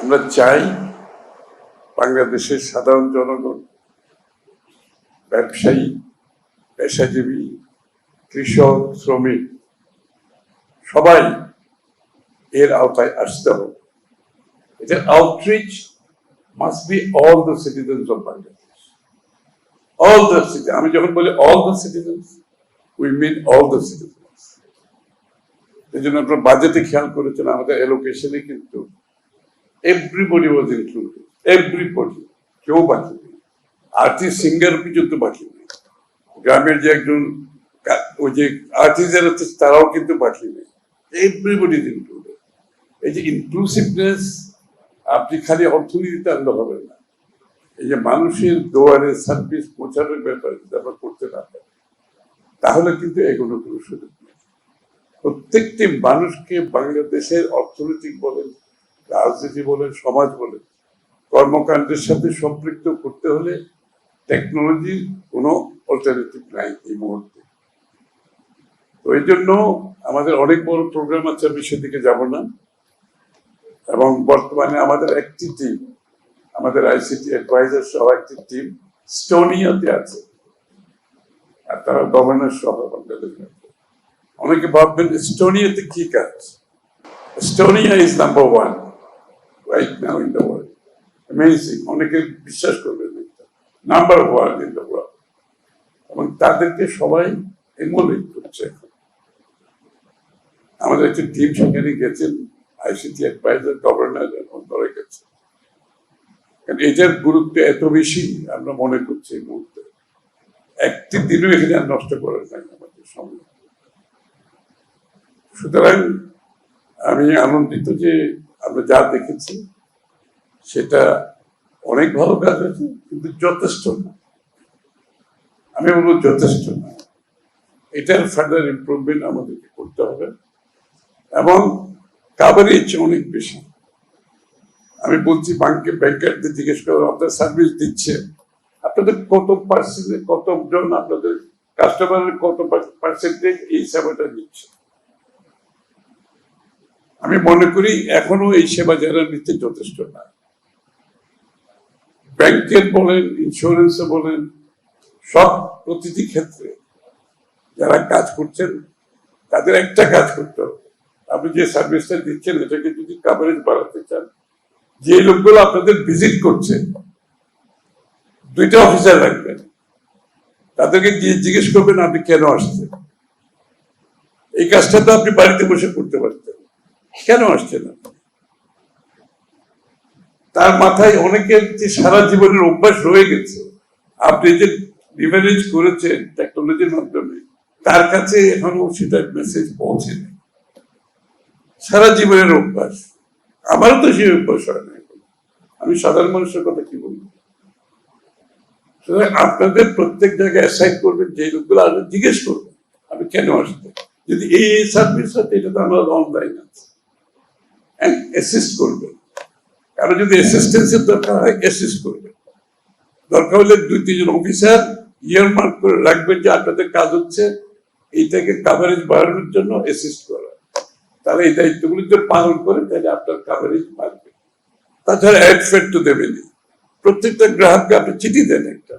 আমরা চাই বাংলাদেশের সাধারণ জনগণ, ব্যবসায়ী, পেশাজীবী, কৃষক, শ্রমিক সবাই এর আওতায় আসতে হবে। এটার outreach must be all the citizens of Bangladesh, all the city. আমি যখন বলি all the citizens, we mean all the citizens. এই জন্য আপনার বাজেটে খেয়াল করেছেন, আমাদের এলোকেশনে কিন্তু এভরিবডি ওয়াজ ইনক্লুডেড, এভরিবডি, কেউ বাকি নেই। আর্টিস্ট সিঙ্গার পর্যন্ত বাকি নেই। গ্রামের যে একজন ওই যে আর্টিস্টরা আছে তারাও কিন্তু বাকি নেই, এভরিবডি ইজ ইনক্লুডেড। এই যে ইনক্লুসিভনেস, আপনি খালি অর্থনীতিতে আনলে হবে না, এই যে মানুষের দোয়ারে সার্ভিস পৌঁছানোর ব্যাপারে যদি আমরা করতে না পারি তাহলে কিন্তু এগুলো কোনো সুযোগ নেই। প্রত্যেকটি মানুষকে বাংলাদেশের অর্থনৈতিক বলেন, রাজনীতি বলেন, সমাজ বলেন, কর্মকাণ্ডের সাথে সম্পৃক্ত করতে হলে টেকনোলজির কোনো অল্টারনেটিভ নাই এই মুহূর্তে। তো এই জন্য আমাদের অনেক বড় প্রোগ্রাম আছে, আমি সেদিকে যাব না। এবং বর্তমানে আমাদের একটি টিম, আমাদের আইসিটি অ্যাডভাইজার সহ একটি টিম এস্টোনিয়াতে আছে, আর তারা গভর্নর সহ বাংলাদেশ। অনেকে ভাববেন এস্টোনিয়াতে কি কাজ? Estonia is number 1 right now in the world. Amazing, অনেকে বিশ্বাস করবেন নাম্বার 1 ইন দ্য ওয়ার্ল্ড। এবং তাদেরকে সবাই এমুলেট করছে এখন। আমাদের একটি টিম সেখানে গেছেন, আইসিটি অ্যাডভাইজার, গভর্নর ধরে গেছে। কারণ এটার গুরুত্ব এত বেশি আমরা মনে করছি এই মুহূর্তে, একটি দিনও এখানে আর নষ্ট করা যায় না আমাদের সময়। সুতরাং আমি আনন্দিত যে আমরা যা দেখেছি সেটা অনেক ভালো কাজ হয়েছে, কিন্তু যথেষ্ট না। আমি বলবো যথেষ্ট না, এটার ফার্দার ইমপ্রুভমেন্ট আমাদেরকে করতে হবে। এবং কাভারেজ অনেক বেশি। আমি বলছি ব্যাংকারদের জিজ্ঞেস করো, আপনার সার্ভিস দিচ্ছে, আপনাদের কত পার্সেন্টেজ, কতজন আপনাদের কাস্টমারের কত পার্সেন্টেজ এই সেবাটা দিচ্ছে? আমি মনে করি এখনো এই সেবা যারা নিচ্ছে যথেষ্ট না। ব্যাংকের বলেন, ইন্স্যুরেন্স বলেন, সব প্রতিটি ক্ষেত্রে যারা কাজ করছেন তাদের একটা কাজ করতে হবে, আপনি যে সার্ভিসটা দিচ্ছেন এটাকে যদি কাভারেজ বাড়াতে চান, যে লোকগুলো আপনাদের ভিজিট করছে 2টা অফিসার রাখবেন, তাদেরকে গিয়ে জিজ্ঞেস করবেন আপনি কেন আসছেন। এই কাজটা তো আপনি বাড়িতে বসে করতে পারতেন, কেন আসছেন আপনি? তার মাথায় অনেকের যে সারা জীবনের অভ্যাস রয়ে গেছে, আপনি যে লিভারেজ করেছেন টেকনোলজির মাধ্যমে, তার কাছে এখনো সেটা মেসেজ পৌঁছেনি। সারা জীবনের অভ্যাস, আমারও তো সেই অভ্যাস হয় না। আমি সাধারণ মানুষের কথা কি বলবো? আপনাদের প্রত্যেক জায়গায় অ্যাসাইন করবেন, যে লোকগুলো আসবে জিজ্ঞেস করবেন আপনি কেন আসবেন। যদি এই সার্ভিস হয় এটা তো আমরা অনলাইন আছে, অ্যাসিস্ট করবেন। কারো যদি অ্যাসিস্ট্যান্সের দরকার হয় অ্যাসিস্ট করবেন। দরকার হলে 2-3 জন অফিসার ইয়ার মার্ক করে রাখবেন যে আপনাদের কাজ হচ্ছে এইটাকে কাভারেজ বাড়ানোর জন্য অ্যাসিস্ট করা। তারা এই দায়িত্বগুলি যদি পালন করে তাহলে আপনার কাভারেজ বাড়বে। তাছাড়া অ্যাড ফেড তো দেবেনি। প্রত্যেকটা গ্রাহককে আপনি চিঠি দেন একটা,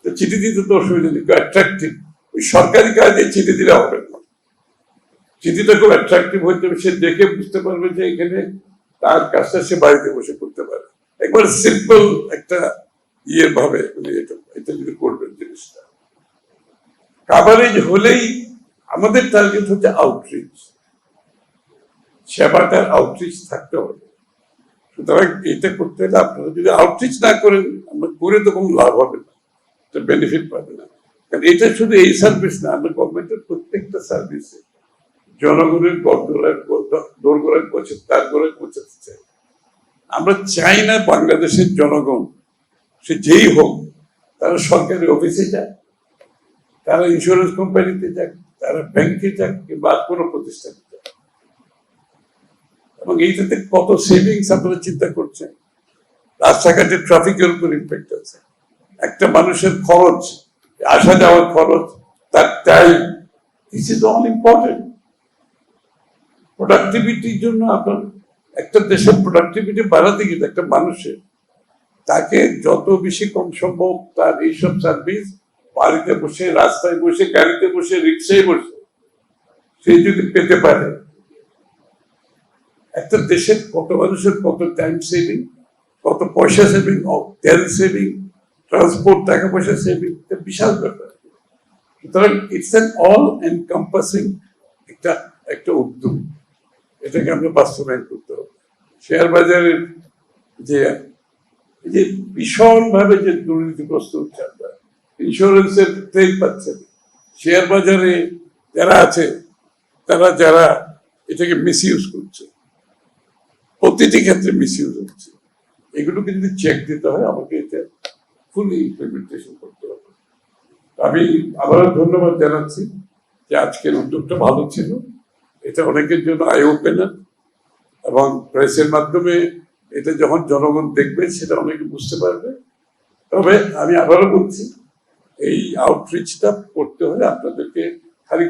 তো চিঠি দিতে তো অসুবিধা নেই, অ্যাট্রাকটিভ। ওই সরকারি কাজে চিঠি দিলে হবে না, চিঠিটা খুব অ্যাট্রাকটিভ হইতে হবে, সে দেখে বুঝতে পারবে যে এখানে তার কাজটা সে বাড়িতে বসে করতে পারে। একবার সিম্পল একটা ভাবে এটা যদি করবেন জিনিসটা কাভারেজ হলেই। আমাদের টার্গেট হচ্ছে আউটরিচ, সেবাটার আউটরিচ থাকতে হবে। সুতরাং এটা করতে হলে আপনারা যদি আউটরিচ না করেন, আমরা করে তো কোনো লাভ হবে না, বেনিফিট পাবে না। কারণ এটা শুধু এই সার্ভিস না, আমরা গভর্নমেন্টের প্রত্যেকটা সার্ভিসে জনগণের দোরগোড়ায় পৌঁছে তার গোড়ায় পৌঁছাতে চাই। আমরা চাই না বাংলাদেশের জনগণ সে যেই হোক, তারা সরকারি অফিসে যাক, তারা ইন্স্যুরেন্স কোম্পানিতে যাক, তারা ব্যাংকে যাক, কিংবা কোনো প্রতিষ্ঠানে যাক। এবং এইটাতে কত সেভিংস আপনারা চিন্তা করছেন। রাস্তাঘাটে ট্রাফিকের উপর ইম্প্যাক্ট আছে, একটা মানুষের খরচ, আসা যাওয়ার খরচ, তার time, this is all important. প্রোডাক্টিভিটির জন্য আপনার একটা দেশের প্রোডাক্টিভিটি বাড়াতে গেলে একটা মানুষের তাকে যত বেশি কম সম্ভব তার এইসব সার্ভিস বাড়িতে বসে, রাস্তায় বসে, গাড়িতে বসে, রিক্সায় বসে সে যদি পেতে পারে, একটা দেশের কত মানুষের কত টাইম সেভিং, কত পয়সা সেভিং, তেল সেভিং, ট্রান্সপোর্ট, টাকা পয়সা সেভিং, এটা বিশাল ব্যাপার। সুতরাং ইটস অ্যান অল এনকম্পাসিং একটা একটা উদ্যোগ, এটাকে আমরা বাস্তবায়ন করতে হবে। শেয়ার বাজারের যে ভীষণ ভাবে যে দুর্নীতিগ্রস্ত হচ্ছে, আমরা ইন্স্যুরেন্সের ক্লেম পাচ্ছেন, শেয়ার বাজারে যারা আছে যারা এটাকে মিস ইউজ করছে, প্রতিটি ক্ষেত্রে মিস ইউজ হচ্ছে, এগুলোকে যদি চেক দিতে হয় আমাকে এটা ফুলি ইমপ্লিমেন্টেশন করতে হবে। আমি আবারও ধন্যবাদ জানাচ্ছি যে আজকের উদ্যোগটা ভালো ছিল, এটা অনেকের জন্য আই ওপেনার, এবং প্রেসের মাধ্যমে এটা যখন জনগণ দেখবে সেটা অনেকে বুঝতে পারবে। তবে আমি আবারও বলছি, এই আউটরিচটা করতে হলে আপনাদেরকে খালি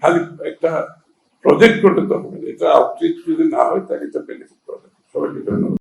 খালি একটা প্রজেক্ট করতে হবে, এটা আউটরিচ যদি না হয় তাহলে এটা বেনিফিট পাবে। সবাইকে ধন্যবাদ।